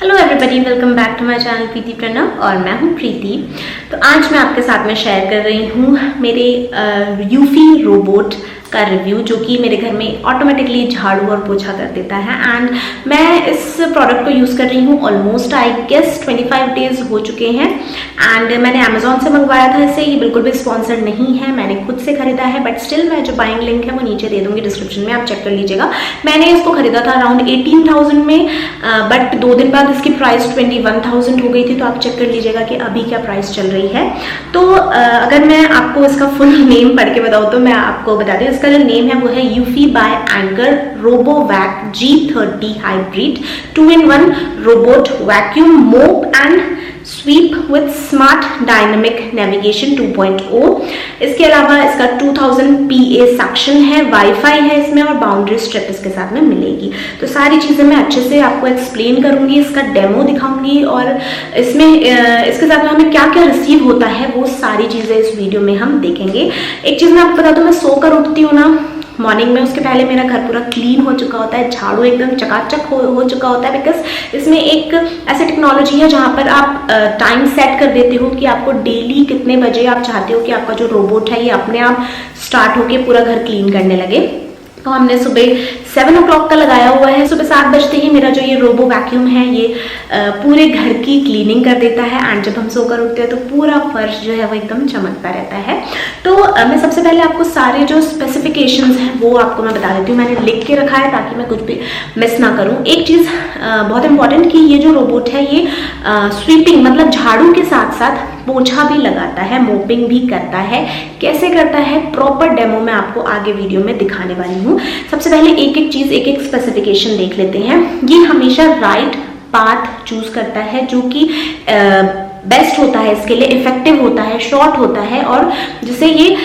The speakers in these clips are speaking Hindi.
Hello everybody, welcome back to my channel Preeti Pranav और मैं हूँ प्रीति। तो आज मैं आपके साथ में शेयर कर रही हूँ मेरे यूफी रोबोट का रिव्यू, जो कि मेरे घर में ऑटोमेटिकली झाड़ू और पोछा कर देता है। एंड मैं इस प्रोडक्ट को यूज़ कर रही हूँ ऑलमोस्ट आई गेस 25 डेज हो चुके हैं। एंड मैंने अमेजोन से मंगवाया था इसे, ये बिल्कुल भी स्पॉन्सर्ड नहीं है, मैंने खुद से खरीदा है। बट स्टिल मैं जो बाइंग लिंक है वो नीचे दे दूंगी डिस्क्रिप्शन में, आप चेक कर लीजिएगा। मैंने इसको खरीदा था अराउंड 18,000 में, बट 2 दिन बाद इसकी प्राइस 21,000 हो गई थी। तो आप चेक कर लीजिएगा कि अभी क्या प्राइस चल रही है। तो अगर मैं आपको इसका फुल नेम पढ़ के बताऊँ तो मैं आपको बता दूँ, इसका जो नेम है वो है Eufy by Anker RoboVac G30 hybrid 2-in-1 robot vacuum mop and sweep with smart dynamic navigation 2.0। इसके अलावा इसका 2000 PA सेक्शन है, वाईफाई है इसमें और बाउंड्री स्ट्रिप इसके साथ में मिलेगी। तो सारी चीज़ें मैं अच्छे से आपको एक्सप्लेन करूंगी, इसका डेमो दिखाऊंगी और इसमें इसके साथ में हमें क्या क्या रिसीव होता है वो सारी चीज़ें इस वीडियो में हम देखेंगे। एक चीज़ मैं आपको बता दूँ, मैं सोकर उठती हूँ ना मॉर्निंग में, उसके पहले मेरा घर पूरा क्लीन हो चुका होता है, झाड़ू एकदम चकाचक हो चुका होता है। बिकॉज इसमें एक ऐसी टेक्नोलॉजी है जहाँ पर आप टाइम सेट कर देते हो कि आपको डेली कितने बजे आप चाहते हो कि आपका जो रोबोट है ये अपने आप स्टार्ट होके पूरा घर क्लीन करने लगे। तो हमने सुबह 7 o'clock का लगाया हुआ है। सुबह 7 बजते ही मेरा जो ये रोबो वैक्यूम है ये पूरे घर की क्लीनिंग कर देता है। एंड जब हम सोकर उठते हैं तो पूरा फर्श जो है वो एकदम चमकता रहता है। तो मैं सबसे पहले आपको सारे जो स्पेसिफिकेशंस हैं वो आपको मैं बता देती हूँ, मैंने लिख के रखा है ताकि मैं कुछ भी मिस ना करूँ। एक चीज़ बहुत इंपॉर्टेंट कि ये जो रोबोट है ये स्वीपिंग मतलब झाड़ू के साथ साथ पोछा भी लगाता है, मोपिंग भी करता है। कैसे करता है प्रॉपर डेमो मैं आपको आगे वीडियो में दिखाने वाली हूँ। सबसे पहले एक एक चीज़, एक एक स्पेसिफिकेशन देख लेते हैं। ये हमेशा राइट पाथ चूज करता है जो कि बेस्ट होता है, इसके लिए इफेक्टिव होता है, शॉर्ट होता है और जिसे ये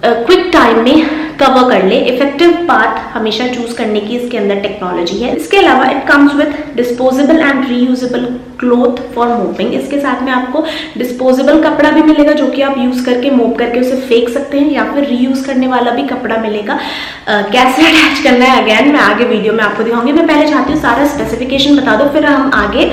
क्विक टाइम में कवर कर ले। इफेक्टिव पाथ हमेशा चूज करने की इसके अंदर टेक्नोलॉजी है। इसके अलावा it comes with disposable and reusable cloth for mopping. इसके साथ में आपको डिस्पोजेबल कपड़ा भी मिलेगा जो कि आप यूज करके मोप करके उसे फेंक सकते हैं, या फिर रीयूज करने वाला भी कपड़ा मिलेगा। कैसे अटैच करना है अगेन मैं आगे वीडियो में आपको दिखाऊंगी। मैं पहले चाहती हूँ सारा स्पेसिफिकेशन बता दो, फिर हम आगे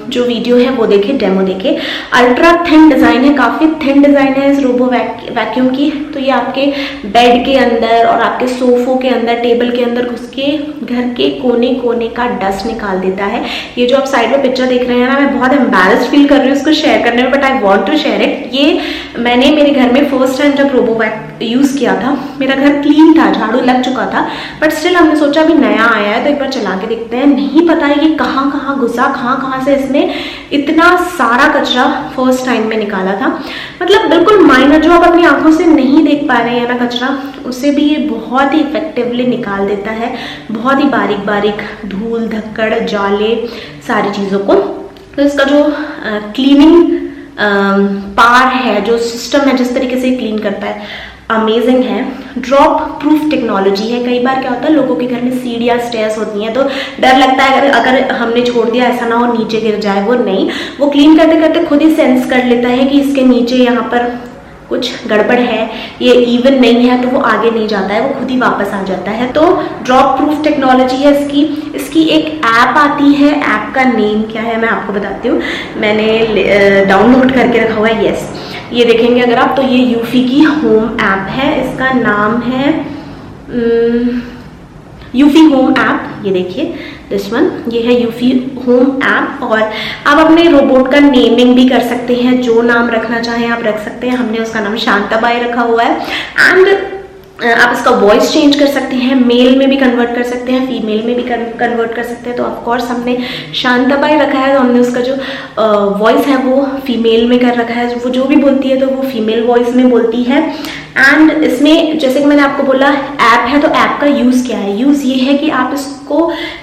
जो वीडियो है वो देखें, डेमो देखें। अल्ट्रा थिन डिजाइन है, काफी थिन डिजाइन है इस रोबो वैक्यूम की। तो ये आपके बेड के अंदर और आपके सोफों के अंदर, टेबल के अंदर घुस के घर के कोने कोने का डस्ट निकाल देता है। ये जो आप साइड में पिक्चर देख रहे हैं ना, मैं बहुत एम्बैरेस्ड फील कर रही हूँ इसको शेयर करने में, but I want to share it. ये मैंने मेरे घर में फर्स्ट टाइम जब रोबोवैक यूज किया था, मेरा घर क्लीन था, झाड़ू लग चुका था, बट स्टिल हमने सोचा अभी नया आया है तो एक बार चला के देखते हैं। नहीं पता है ये कहाँ कहाँ घुसा, कहाँ से इसने इतना सारा कचरा फर्स्ट टाइम में निकाला था। मतलब बिल्कुल माइनर, जो आप अपनी आंखों से नहीं देख पा रहे हैं ना कचरा, उसे भी ये बहुत ही इफेक्टिवली निकाल देता है। बहुत ही बारीक बारीक धूल धक्कड़ जाले सारी चीज़ों को। तो इसका जो क्लीनिंग पावर है, जो सिस्टम है, जिस तरीके से क्लीन करता है, अमेजिंग है। ड्रॉप प्रूफ टेक्नोलॉजी है। कई बार क्या होता है लोगों के घर में सीढ़ियाँ स्टेयर्स होती हैं तो डर लगता है अगर हमने छोड़ दिया ऐसा ना हो नीचे गिर जाए। वो नहीं, वो क्लीन करते करते खुद ही सेंस कर लेता है कि इसके नीचे यहाँ पर कुछ गड़बड़ है, ये इवन नहीं है, तो वो आगे नहीं जाता है, वो खुद ही वापस आ जाता है। तो ड्रॉप प्रूफ टेक्नोलॉजी है इसकी एक ऐप आती है। ऐप का नेम क्या है मैं आपको बताती हूँ, मैंने डाउनलोड करके रखा हुआ है। यस, ये देखेंगे अगर आप तो ये यूफी की होम ऐप है। इसका नाम है यूफी होम ऐप। ये देखिए दिस वन, ये है यूफी होम ऐप। और आप अपने रोबोट का नेमिंग भी कर सकते हैं, जो नाम रखना चाहें आप रख सकते हैं। हमने उसका नाम शांताबाई रखा हुआ है। एंड आप इसका वॉइस चेंज कर सकते हैं, मेल में भी कन्वर्ट कर सकते हैं, फीमेल में भी कन्वर्ट कर सकते हैं। तो ऑफकोर्स हमने शांताबाई रखा है तो हमने उसका जो वॉइस है वो फीमेल में कर रखा है। वो जो भी बोलती है तो वो फीमेल वॉइस में बोलती है। एंड इसमें जैसे कि मैंने आपको बोला ऐप है, तो ऐप का यूज़ क्या है? यूज़ ये है कि आप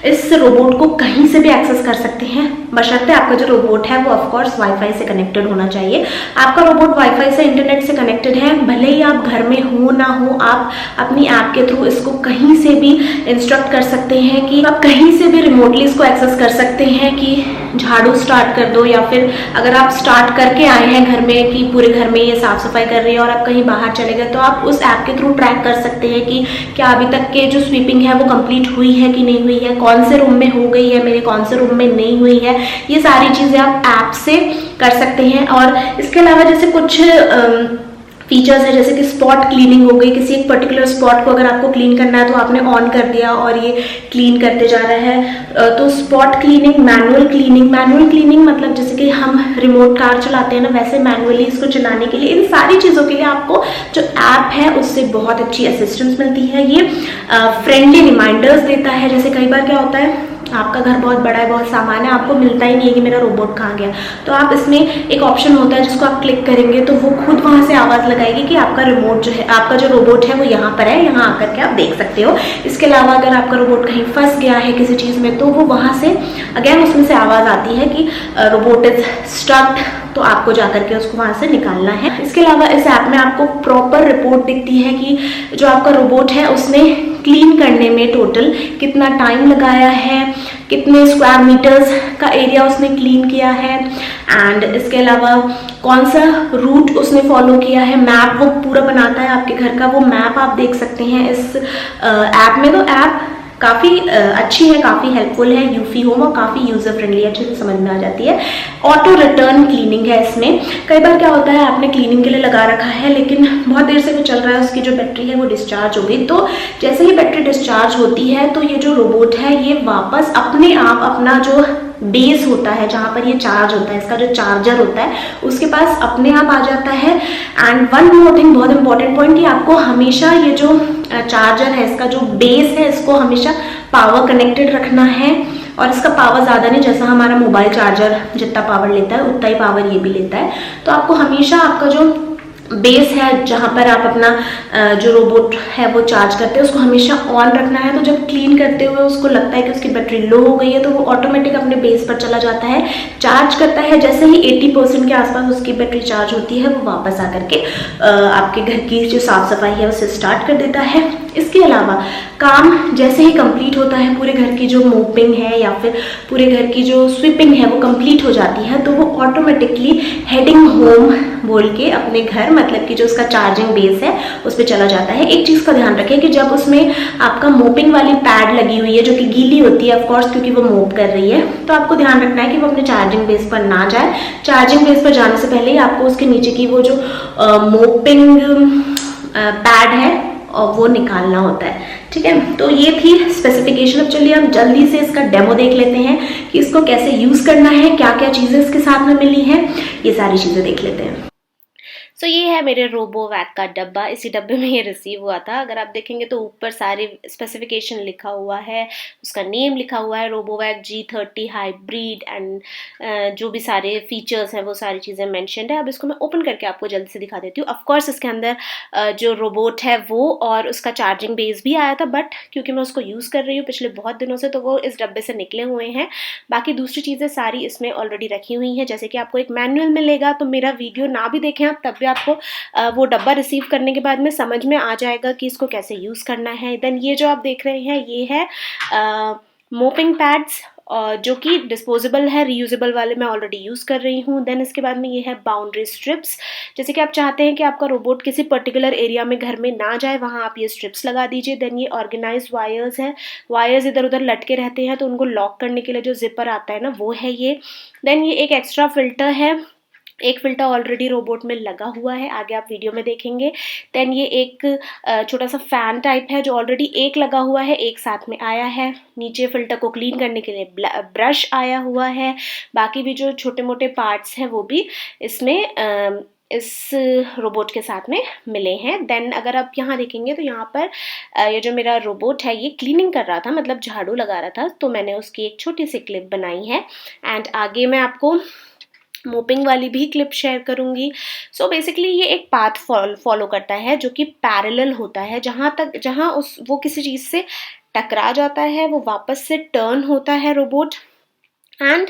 इस रोबोट को कहीं से भी एक्सेस कर सकते हैं, बशर्ते आपका जो रोबोट है वो ऑफकोर्स वाईफाई से कनेक्टेड होना चाहिए। आपका रोबोट वाईफाई से, इंटरनेट से कनेक्टेड है, भले ही आप घर में हो ना हो, आप आप अपनी ऐप के थ्रू इसको कहीं से भी इंस्ट्रक्ट कर सकते हैं कि आप कहीं से भी रिमोटली इसको एक्सेस कर सकते हैं कि झाड़ू स्टार्ट कर दो, या फिर अगर आप स्टार्ट करके आए हैं घर में कि पूरे घर में ये साफ सफाई कर रही है और आप कहीं बाहर चले गए, तो आप उस ऐप के थ्रू ट्रैक कर सकते हैं कि क्या अभी तक के जो स्वीपिंग है वो कंप्लीट हुई है कि नहीं हुई है, कौन से रूम में हो गई है मेरे, कौन से रूम में नहीं हुई है। ये सारी चीज़ें आप ऐप से कर सकते हैं। और इसके अलावा जैसे कुछ फीचर्स है, जैसे कि स्पॉट क्लीनिंग हो गई, किसी एक पर्टिकुलर स्पॉट को अगर आपको क्लीन करना है तो आपने ऑन कर दिया और ये क्लीन करते जा रहा है। तो स्पॉट क्लीनिंग, मैनुअल क्लीनिंग मतलब जैसे कि हम रिमोट कार चलाते हैं ना, वैसे मैनुअली इसको चलाने के लिए, इन सारी चीज़ों के लिए आपको जो ऐप है उससे बहुत अच्छी असिस्टेंस मिलती है। ये फ्रेंडली रिमाइंडर्स देता है। जैसे कई बार क्या होता है, आपका घर बहुत बड़ा है, बहुत सामान है, आपको मिलता ही नहीं है कि मेरा रोबोट कहाँ गया, तो आप इसमें एक ऑप्शन होता है जिसको आप क्लिक करेंगे तो वो खुद वहाँ से आवाज़ लगाएगी कि आपका रिमोट जो है, आपका जो रोबोट है वो यहाँ पर है, यहाँ आकर के आप देख सकते हो। इसके अलावा अगर आपका रोबोट कहीं फंस गया है किसी चीज़ में, तो वो वहाँ से अगेन उसमें से आवाज़ आती है कि रोबोट इज स्टक्ड, तो आपको जाकर के उसको वहाँ से निकालना है। इसके अलावा इस ऐप में आपको प्रॉपर रिपोर्ट दिखती है कि जो आपका रोबोट है उसने क्लीन करने में टोटल कितना टाइम लगाया है, कितने स्क्वायर मीटर्स का एरिया उसने क्लीन किया है, एंड इसके अलावा कौन सा रूट उसने फॉलो किया है। मैप वो पूरा बनाता है आपके घर का, वो मैप आप देख सकते हैं इस ऐप में। तो ऐप काफ़ी अच्छी है, काफ़ी हेल्पफुल है, यूफी होम, और काफ़ी यूज़र फ्रेंडली, अच्छे से समझ में आ जाती है। ऑटो रिटर्न क्लीनिंग है इसमें। कई बार क्या होता है, आपने क्लीनिंग के लिए लगा रखा है लेकिन बहुत देर से वो चल रहा है, उसकी जो बैटरी है वो डिस्चार्ज हो गई, तो जैसे ही बैटरी डिस्चार्ज होती है तो ये जो रोबोट है ये वापस अपने आप अपना जो बेस होता है जहाँ पर ये चार्ज होता है, इसका जो चार्जर होता है उसके पास अपने आप आ जाता है। एंड वन मोर थिंग, बहुत इंपॉर्टेंट पॉइंट, कि आपको हमेशा ये जो चार्जर है, इसका जो बेस है, इसको हमेशा पावर कनेक्टेड रखना है। और इसका पावर ज़्यादा नहीं, जैसा हमारा मोबाइल चार्जर जितना पावर लेता है उतना ही पावर ये भी लेता है। तो आपको हमेशा आपका जो बेस है जहाँ पर आप अपना जो रोबोट है वो चार्ज करते हैं उसको हमेशा ऑन रखना है। तो जब क्लीन करते हुए उसको लगता है कि उसकी बैटरी लो हो गई है तो वो ऑटोमेटिक अपने बेस पर चला जाता है, चार्ज करता है। जैसे ही 80% के आसपास उसकी बैटरी चार्ज होती है वो वापस आकर के आपके घर की जो साफ सफाई है उसे स्टार्ट कर देता है। इसके अलावा काम जैसे ही कंप्लीट होता है, पूरे घर की जो मोपिंग है या फिर पूरे घर की जो स्वीपिंग है वो कंप्लीट हो जाती है, तो वो ऑटोमेटिकली हेडिंग होम बोल के अपने घर, मतलब कि जो उसका चार्जिंग बेस है उस पर चला जाता है। एक चीज़ का ध्यान रखें कि जब उसमें आपका मोपिंग वाली पैड लगी हुई है जो कि गीली होती है ऑफकोर्स क्योंकि वो मोप कर रही है, तो आपको ध्यान रखना है कि वो अपने चार्जिंग बेस पर ना जाए। चार्जिंग बेस पर जाने से पहले ही आपको उसके नीचे की वो जो मोपिंग पैड है और वो निकालना होता है। ठीक है, तो ये थी स्पेसिफिकेशन। अब चलिए हम जल्दी से इसका डेमो देख लेते हैं कि इसको कैसे यूज़ करना है, क्या क्या चीज़ें इसके साथ में मिली हैं, ये सारी चीज़ें देख लेते हैं। सो ये है मेरे रोबोवैक का डब्बा। इसी डब्बे में ये रिसीव हुआ था। अगर आप देखेंगे तो ऊपर सारे स्पेसिफिकेशन लिखा हुआ है, उसका नेम लिखा हुआ है, रोबोवैक G30 हाइब्रिड, एंड जो भी सारे फीचर्स हैं वो सारी चीज़ें मेंशन्ड है। अब इसको मैं ओपन करके आपको जल्दी से दिखा देती हूँ। ऑफकोर्स इसके अंदर जो रोबोट है वो और उसका चार्जिंग बेस भी आया था, बट क्योंकि मैं उसको यूज़ कर रही हूँ पिछले बहुत दिनों से तो वो इस डब्बे से निकले हुए हैं। बाकी दूसरी चीज़ें सारी इसमें ऑलरेडी रखी हुई हैं, जैसे कि आपको एक मैनुअल मिलेगा, तो मेरा वीडियो ना भी देखें आप तब भी आपको वो डब्बा रिसीव करने के बाद में समझ में आ जाएगा कि इसको कैसे यूज़ करना है। देन ये जो आप देख रहे हैं ये है मोपिंग पैड्स, जो कि डिस्पोजेबल है, रीयूजेबल वाले मैं ऑलरेडी यूज़ कर रही हूँ। देन इसके बाद में ये है बाउंड्री स्ट्रिप्स, जैसे कि आप चाहते हैं कि आपका रोबोट किसी पर्टिकुलर एरिया में घर में ना जाए, वहाँ आप ये स्ट्रिप्स लगा दीजिए। देन ये ऑर्गेनाइज वायर्स है, वायर्स इधर उधर लटके रहते हैं तो उनको लॉक करने के लिए जो जिपर आता है ना वो है ये। देन ये एक एक्स्ट्रा फिल्टर है, एक फिल्टर ऑलरेडी रोबोट में लगा हुआ है, आगे आप वीडियो में देखेंगे। देन ये एक छोटा सा फैन टाइप है जो ऑलरेडी एक लगा हुआ है, एक साथ में आया है। नीचे फिल्टर को क्लीन करने के लिए ब्रश आया हुआ है। बाकी भी जो छोटे मोटे पार्ट्स हैं वो भी इसमें इस रोबोट के साथ में मिले हैं। देन अगर आप यहाँ देखेंगे तो यहाँ पर ये जो मेरा रोबोट है ये क्लीनिंग कर रहा था, मतलब झाड़ू लगा रहा था, तो मैंने उसकी एक छोटी सी क्लिप बनाई है। एंड आगे मैं आपको मोपिंग वाली भी क्लिप शेयर करूंगी। सो बेसिकली ये एक पाथ फॉलो करता है जो कि पैरेलल होता है, जहाँ वो किसी चीज़ से टकरा जाता है वो वापस से टर्न होता है रोबोट, एंड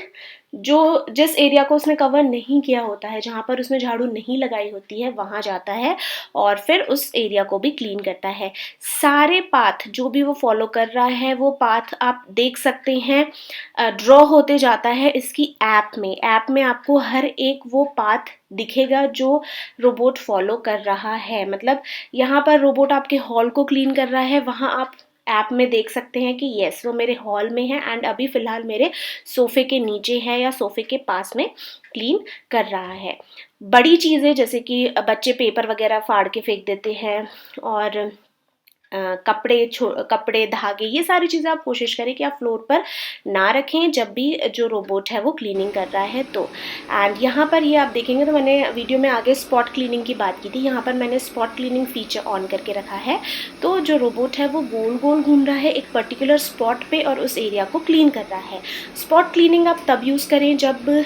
जो जिस एरिया को उसने कवर नहीं किया होता है, जहाँ पर उसने झाड़ू नहीं लगाई होती है, वहाँ जाता है और फिर उस एरिया को भी क्लीन करता है। सारे पाथ जो भी वो फॉलो कर रहा है, वो पाथ आप देख सकते हैं ड्रॉ होते जाता है इसकी ऐप में। ऐप में आपको हर एक वो पाथ दिखेगा जो रोबोट फॉलो कर रहा है। मतलब यहाँ पर रोबोट आपके हॉल को क्लीन कर रहा है, वहाँ आप ऐप में देख सकते हैं कि यस वो मेरे हॉल में है एंड अभी फ़िलहाल मेरे सोफ़े के नीचे है या सोफ़े के पास में क्लीन कर रहा है। बड़ी चीज़ें जैसे कि बच्चे पेपर वगैरह फाड़ के फेंक देते हैं और कपड़े धागे, ये सारी चीज़ें आप कोशिश करें कि आप फ्लोर पर ना रखें जब भी जो रोबोट है वो क्लीनिंग कर रहा है तो। एंड यहाँ पर ये आप देखेंगे तो मैंने वीडियो में आगे स्पॉट क्लीनिंग की बात की थी, यहाँ पर मैंने स्पॉट क्लीनिंग फीचर ऑन करके रखा है। तो जो रोबोट है वो गोल गोल घूम रहा है एक पर्टिकुलर स्पॉट पे और उस एरिया को क्लीन कर रहा है। स्पॉट क्लीनिंग आप तब यूज़ करें जब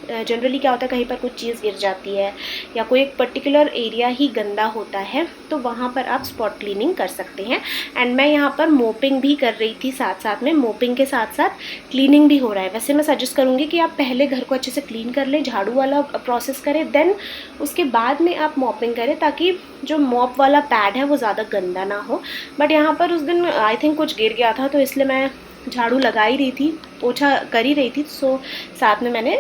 जनरली क्या होता है कहीं पर कुछ चीज़ गिर जाती है या कोई एक पर्टिकुलर एरिया ही गंदा होता है, तो वहाँ पर आप स्पॉट क्लीनिंग कर सकते हैं। एंड मैं यहाँ पर मोपिंग भी कर रही थी, साथ साथ में मोपिंग के साथ साथ क्लीनिंग भी हो रहा है। वैसे मैं सजेस्ट करूँगी कि आप पहले घर को अच्छे से क्लीन कर लें, झाड़ू वाला प्रोसेस करें, देन उसके बाद में आप मॉपिंग करें ताकि जो मॉप वाला पैड है वो ज़्यादा गंदा ना हो। बट यहाँ पर उस दिन आई थिंक कुछ गिर गया था, तो इसलिए मैं झाड़ू लगा ही रही थी, पोछा कर ही रही थी, सो साथ में मैंने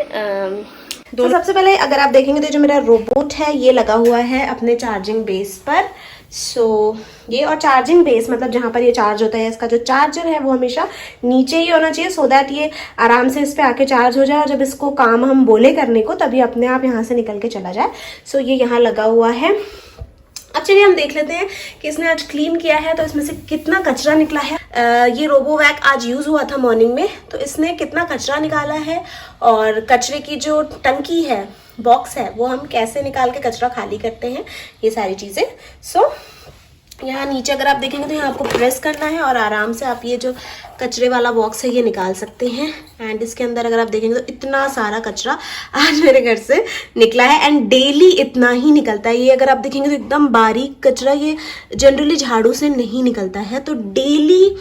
तो सबसे पहले अगर आप देखेंगे तो जो मेरा रोबोट है ये लगा हुआ है अपने चार्जिंग बेस पर। सो ये, और चार्जिंग बेस मतलब जहाँ पर ये चार्ज होता है, इसका जो चार्जर है वो हमेशा नीचे ही होना चाहिए सो दैट ये आराम से इस पर आके चार्ज हो जाए और जब इसको काम हम बोले करने को तभी अपने आप यहाँ से निकल के चला जाए। सो ये यहाँ लगा हुआ है। अब चलिए हम देख लेते हैं कि इसने आज क्लीन किया है तो इसमें से कितना कचरा निकला है। ये रोबोवैक आज यूज़ हुआ था मॉर्निंग में, तो इसने कितना कचरा निकाला है और कचरे की जो टंकी है, बॉक्स है, वो हम कैसे निकाल के कचरा खाली करते हैं, ये सारी चीज़ें। सो यहाँ नीचे अगर आप देखेंगे तो यहाँ आपको प्रेस करना है और आराम से आप ये जो कचरे वाला बॉक्स है ये निकाल सकते हैं। एंड इसके अंदर अगर आप देखेंगे तो इतना सारा कचरा आज मेरे घर से निकला है एंड डेली इतना ही निकलता है। ये अगर आप देखेंगे तो एकदम बारीक कचरा, ये जनरली झाड़ू से नहीं निकलता है, तो डेली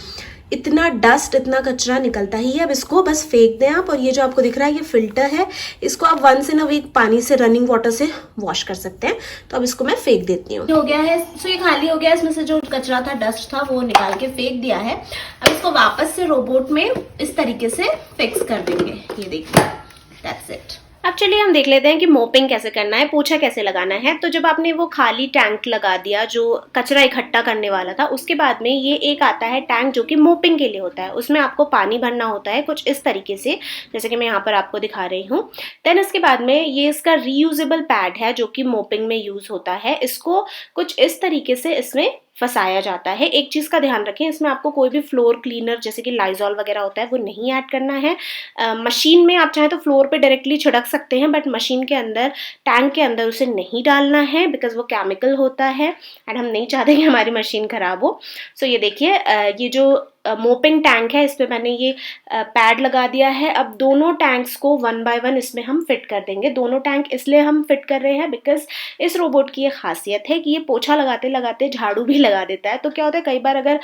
इतना डस्ट, इतना कचरा निकलता ही है। अब इसको बस फेंक दें आप, और ये जो आपको दिख रहा है ये फिल्टर है, इसको आप वंस इन अ वीक पानी से, रनिंग वाटर से वॉश कर सकते हैं। तो अब इसको मैं फेंक देती हूँ। हो गया है, सो ये खाली हो गया, इसमें से जो कचरा था, डस्ट था, वो निकाल के फेंक दिया है। अब इसको वापस से रोबोट में इस तरीके से फिक्स कर देंगे, ये देखिए, दैट्स इट। अब चलिए हम देख लेते हैं कि मोपिंग कैसे करना है, पोछा कैसे लगाना है। तो जब आपने वो खाली टैंक लगा दिया जो कचरा इकट्ठा करने वाला था, उसके बाद में ये एक आता है टैंक जो कि मोपिंग के लिए होता है। उसमें आपको पानी भरना होता है कुछ इस तरीके से, जैसे कि मैं यहाँ पर आपको दिखा रही हूँ। देन इसके बाद में ये इसका रीयूजेबल पैड है जो कि मोपिंग में यूज होता है। इसको कुछ इस तरीके से इसमें फंसाया जाता है। एक चीज़ का ध्यान रखें, इसमें आपको कोई भी फ्लोर क्लीनर जैसे कि लाइजॉल वगैरह होता है वो नहीं ऐड करना है। मशीन में आप चाहे तो फ्लोर पे डायरेक्टली छिड़क सकते हैं, बट मशीन के अंदर, टैंक के अंदर उसे नहीं डालना है बिकॉज वो केमिकल होता है एंड हम नहीं चाहते कि हमारी मशीन खराब हो। सो ये देखिए, ये जो मोपिंग टैंक है इस पर मैंने ये पैड लगा दिया है। अब दोनों टैंक्स को 1 बाय 1 इसमें हम फिट कर देंगे। दोनों टैंक इसलिए हम फिट कर रहे हैं बिकॉज इस रोबोट की ये खासियत है कि ये पोछा लगाते लगाते झाड़ू भी लगा देता है। तो क्या होता है, कई बार अगर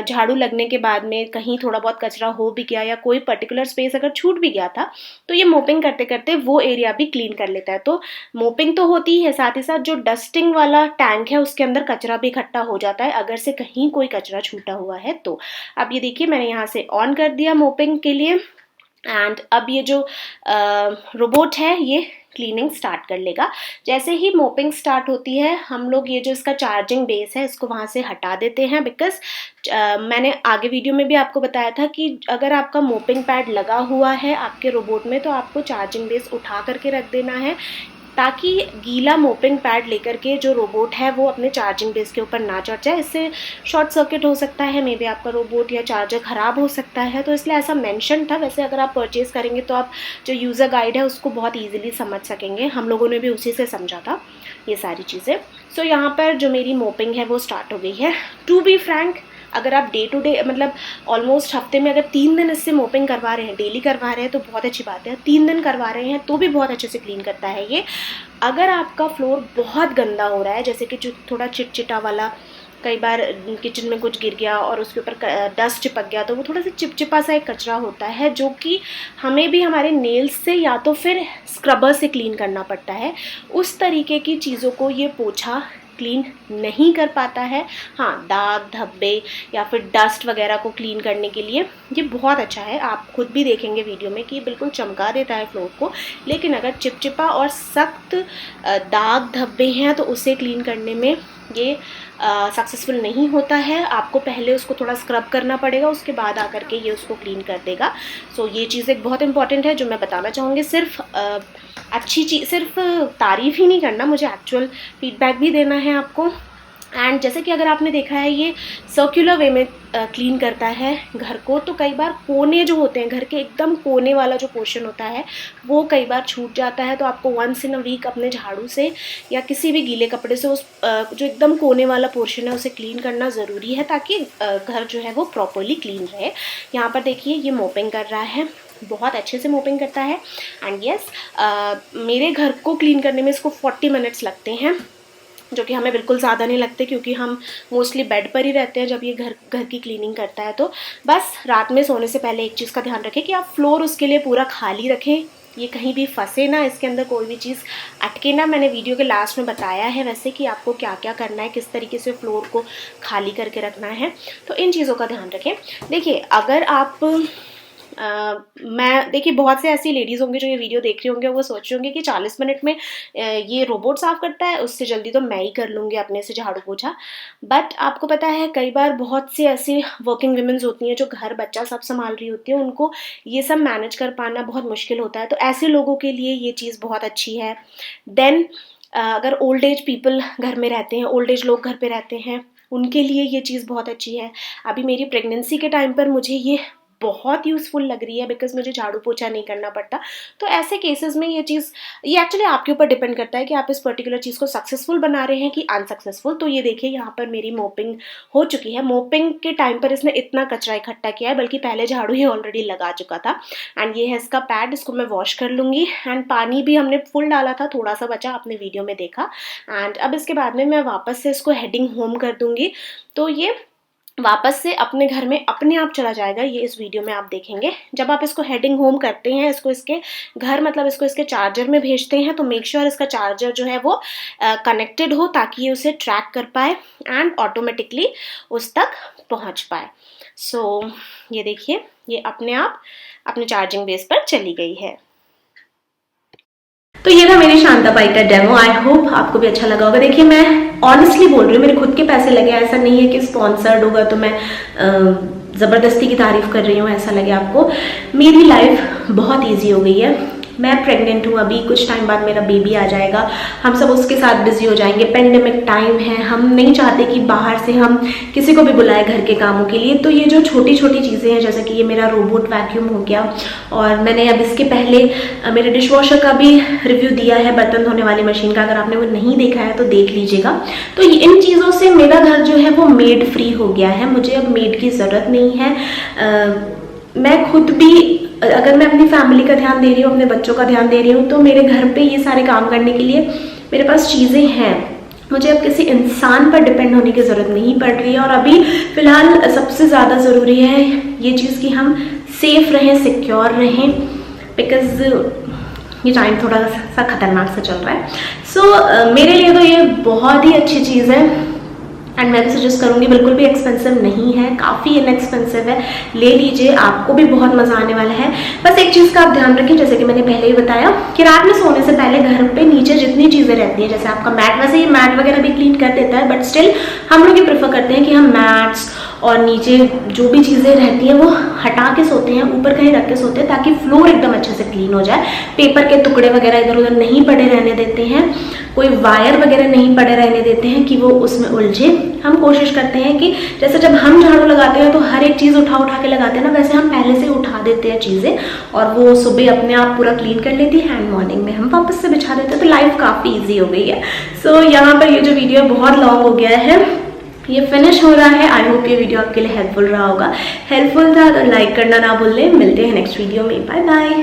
झाड़ू लगने के बाद में कहीं थोड़ा बहुत कचरा हो भी गया या कोई पर्टिकुलर स्पेस अगर छूट भी गया था, तो ये मोपिंग करते करते वो एरिया भी क्लीन कर लेता है। तो मोपिंग तो होती ही है, साथ ही साथ जो डस्टिंग वाला टैंक है उसके अंदर कचरा भी इकट्ठा हो जाता है अगर से कहीं कोई कचरा छूटा हुआ है तो। अब ये देखिए, मैंने यहाँ से ऑन कर दिया मोपिंग के लिए एंड अब ये जो रोबोट है ये क्लीनिंग स्टार्ट कर लेगा। जैसे ही मोपिंग स्टार्ट होती है, हम लोग ये जो इसका चार्जिंग बेस है इसको वहाँ से हटा देते हैं बिकॉज मैंने आगे वीडियो में भी आपको बताया था कि अगर आपका मोपिंग पैड लगा हुआ है आपके रोबोट में तो आपको चार्जिंग बेस उठा करके रख देना है ताकि गीला मोपिंग पैड लेकर के जो रोबोट है वो अपने चार्जिंग बेस के ऊपर ना चढ़ जाए। इससे शॉर्ट सर्किट हो सकता है, मे बी आपका रोबोट या चार्जर ख़राब हो सकता है, तो इसलिए ऐसा मेंशन था। वैसे अगर आप परचेज़ करेंगे तो आप जो यूज़र गाइड है उसको बहुत ईजिली समझ सकेंगे, हम लोगों ने भी उसी से समझा था ये सारी चीज़ें। सो यहाँ पर जो मेरी मोपिंग है वो स्टार्ट हो गई है। टू बी फ्रैंक, अगर आप डे टू डे मतलब ऑलमोस्ट हफ्ते में अगर 3 दिन इससे मोपिंग करवा रहे हैं, डेली करवा रहे हैं तो बहुत अच्छी बात है। 3 दिन करवा रहे हैं तो भी बहुत अच्छे से क्लीन करता है ये। अगर आपका फ्लोर बहुत गंदा हो रहा है, जैसे कि जो थोड़ा चिटचिटा वाला कई बार किचन में कुछ गिर गया और उसके ऊपर डस्ट चिपक गया तो वो थोड़ा सा चिपचिपा सा एक कचरा होता है जो कि हमें भी हमारे नेल्स से या तो फिर स्क्रबर से क्लीन करना पड़ता है। उस तरीके की चीज़ों को ये पोछा क्लीन नहीं कर पाता है। हाँ, दाग धब्बे या फिर डस्ट वगैरह को क्लीन करने के लिए ये बहुत अच्छा है। आप खुद भी देखेंगे वीडियो में कि ये बिल्कुल चमका देता है फ्लोर को। लेकिन अगर चिपचिपा और सख्त दाग धब्बे हैं तो उसे क्लीन करने में ये सक्सेसफुल नहीं होता है। आपको पहले उसको थोड़ा स्क्रब करना पड़ेगा, उसके बाद आकर के ये उसको क्लीन कर देगा। सो ये चीज़ एक बहुत इंपॉर्टेंट है जो मैं बताना चाहूँगी। सिर्फ अच्छी चीज़, सिर्फ तारीफ़ ही नहीं करना, मुझे एक्चुअल फीडबैक भी देना है आपको। एंड जैसे कि अगर आपने देखा है ये सर्कुलर वे में क्लीन करता है घर को, तो कई बार कोने जो होते हैं घर के एकदम कोने वाला जो पोर्शन होता है वो कई बार छूट जाता है। तो आपको वंस इन अ वीक अपने झाड़ू से या किसी भी गीले कपड़े से उस जो एकदम कोने वाला पोर्शन है उसे क्लीन करना ज़रूरी है ताकि घर जो है वो प्रॉपरली क्लीन रहे। यहाँ पर देखिए ये मोपिंग कर रहा है, बहुत अच्छे से मोपिंग करता है। एंड यस, मेरे घर को क्लीन करने में इसको 40 मिनट्स लगते हैं, जो कि हमें बिल्कुल ज़्यादा नहीं लगते क्योंकि हम मोस्टली बेड पर ही रहते हैं जब ये घर की क्लीनिंग करता है। तो बस रात में सोने से पहले एक चीज़ का ध्यान रखें कि आप फ्लोर उसके लिए पूरा खाली रखें, ये कहीं भी फंसे ना, इसके अंदर कोई भी चीज़ अटके ना। मैंने वीडियो के लास्ट में बताया है वैसे कि आपको क्या क्या करना है, किस तरीके से फ्लोर को खाली करके रखना है। तो इन चीज़ों का ध्यान रखें। देखिए, अगर आप मैं देखिए बहुत से ऐसी लेडीज़ होंगी जो ये वीडियो देख रही होंगे, वो सोच रही होंगी कि 40 मिनट में ये रोबोट साफ़ करता है, उससे जल्दी तो मैं ही कर लूँगी अपने से झाड़ू पोछा। बट आपको पता है कई बार बहुत सी ऐसी वर्किंग वुमेन्स होती हैं जो घर बच्चा सब संभाल रही होती हैं, उनको ये सब मैनेज कर पाना बहुत मुश्किल होता है। तो ऐसे लोगों के लिए ये चीज़ बहुत अच्छी है। देन अगर ओल्ड एज पीपल घर में रहते हैं, ओल्ड एज लोग घर पे रहते हैं, उनके लिए ये चीज़ बहुत अच्छी है। अभी मेरी प्रेगनेंसी के टाइम पर मुझे ये बहुत यूज़फुल लग रही है बिकॉज मुझे झाड़ू पोछा नहीं करना पड़ता। तो ऐसे केसेस में ये एक्चुअली आपके ऊपर डिपेंड करता है कि आप इस पर्टिकुलर चीज़ को सक्सेसफुल बना रहे हैं कि अनसक्सेसफुल। तो ये देखिए यहाँ पर मेरी मोपिंग हो चुकी है। मोपिंग के टाइम पर इसने इतना कचरा इकट्ठा किया है, बल्कि पहले झाड़ू ही ऑलरेडी लगा चुका था। एंड ये है इसका पैड, इसको मैं वॉश कर लूँगी। एंड पानी भी हमने फुल डाला था, थोड़ा सा बचा, आपने वीडियो में देखा। एंड अब इसके बाद में मैं वापस से इसको हेडिंग होम कर दूँगी, तो ये वापस से अपने घर में अपने आप चला जाएगा। ये इस वीडियो में आप देखेंगे। जब आप इसको हेडिंग होम करते हैं, इसको इसके घर मतलब इसको इसके चार्जर में भेजते हैं, तो मेक श्योर इसका चार्जर जो है वो कनेक्टेड हो ताकि ये उसे ट्रैक कर पाए एंड ऑटोमेटिकली उस तक पहुंच पाए। सो ये देखिए, ये अपने आप अपने चार्जिंग बेस पर चली गई है। तो ये था मेरी शांताबाई का डेमो। आई होप आपको भी अच्छा लगा होगा। देखिए, मैं ऑनेस्टली बोल रही हूँ, मेरे खुद के पैसे लगे, ऐसा नहीं है कि स्पॉन्सर्ड होगा तो मैं ज़बरदस्ती की तारीफ कर रही हूँ ऐसा लगे आपको। मेरी लाइफ बहुत ईजी हो गई है। मैं प्रेग्नेंट हूँ, अभी कुछ टाइम बाद मेरा बेबी आ जाएगा, हम सब उसके साथ बिजी हो जाएंगे। पेंडेमिक टाइम है, हम नहीं चाहते कि बाहर से हम किसी को भी बुलाए घर के कामों के लिए। तो ये जो छोटी छोटी चीज़ें हैं, जैसे कि ये मेरा रोबोट वैक्यूम हो गया, और मैंने अब इसके पहले मेरे डिश वॉशर का भी रिव्यू दिया है, बर्तन धोने वाली मशीन का। अगर आपने वो नहीं देखा है तो देख लीजिएगा। तो इन चीज़ों से मेरा घर जो है वो मेड फ्री हो गया है। मुझे अब मेड की ज़रूरत नहीं है। मैं खुद भी, अगर मैं अपनी फैमिली का ध्यान दे रही हूँ, अपने बच्चों का ध्यान दे रही हूँ, तो मेरे घर पे ये सारे काम करने के लिए मेरे पास चीज़ें हैं। मुझे अब किसी इंसान पर डिपेंड होने की ज़रूरत नहीं पड़ रही है। और अभी फ़िलहाल सबसे ज़्यादा ज़रूरी है ये चीज़ कि हम सेफ़ रहें, सिक्योर रहें, बिकॉज़ ये टाइम थोड़ा सा ख़तरनाक सा चल रहा है। सो मेरे लिए तो ये बहुत ही अच्छी चीज़ है। एंड मैं भी सजेस्ट करूँगी, बिल्कुल भी एक्सपेंसिव नहीं है, काफ़ी इनएक्सपेंसिव है, ले लीजिए, आपको भी बहुत मज़ा आने वाला है। बस एक चीज़ का आप ध्यान रखिए, जैसे कि मैंने पहले ही बताया कि रात में सोने से पहले घर पे नीचे जितनी चीज़ें रहती हैं, जैसे आपका मैट, वैसे ये मैट वगैरह भी क्लीन कर देता है, बट स्टिल हम लोग ये प्रेफर करते हैं कि हम मैट्स और नीचे जो भी चीज़ें रहती हैं वो हटा के सोते हैं, ऊपर कहीं रख के सोते हैं, ताकि फ्लोर एकदम अच्छे से क्लीन हो जाए। पेपर के टुकड़े वगैरह इधर उधर नहीं पड़े रहने देते हैं, कोई वायर वगैरह नहीं पड़े रहने देते हैं कि वो उसमें उलझे। हम कोशिश करते हैं कि जैसे जब हम झाड़ू लगाते हैं तो हर एक चीज़ उठा उठा के लगाते हैं ना, वैसे हम पहले से उठा देते हैं चीज़ें, और वो सुबह अपने आप पूरा क्लीन कर लेती है एंड मॉर्निंग में हम वापस से बिछा देते हैं। तो लाइफ काफ़ी ईजी हो गई है। सो यहाँ पर ये जो वीडियो बहुत लॉन्ग हो गया है, ये फिनिश हो रहा है। आई होप ये वीडियो आपके लिए हेल्पफुल रहा होगा। हेल्पफुल था तो लाइक करना ना भूलें। मिलते हैं नेक्स्ट वीडियो में। Bye bye.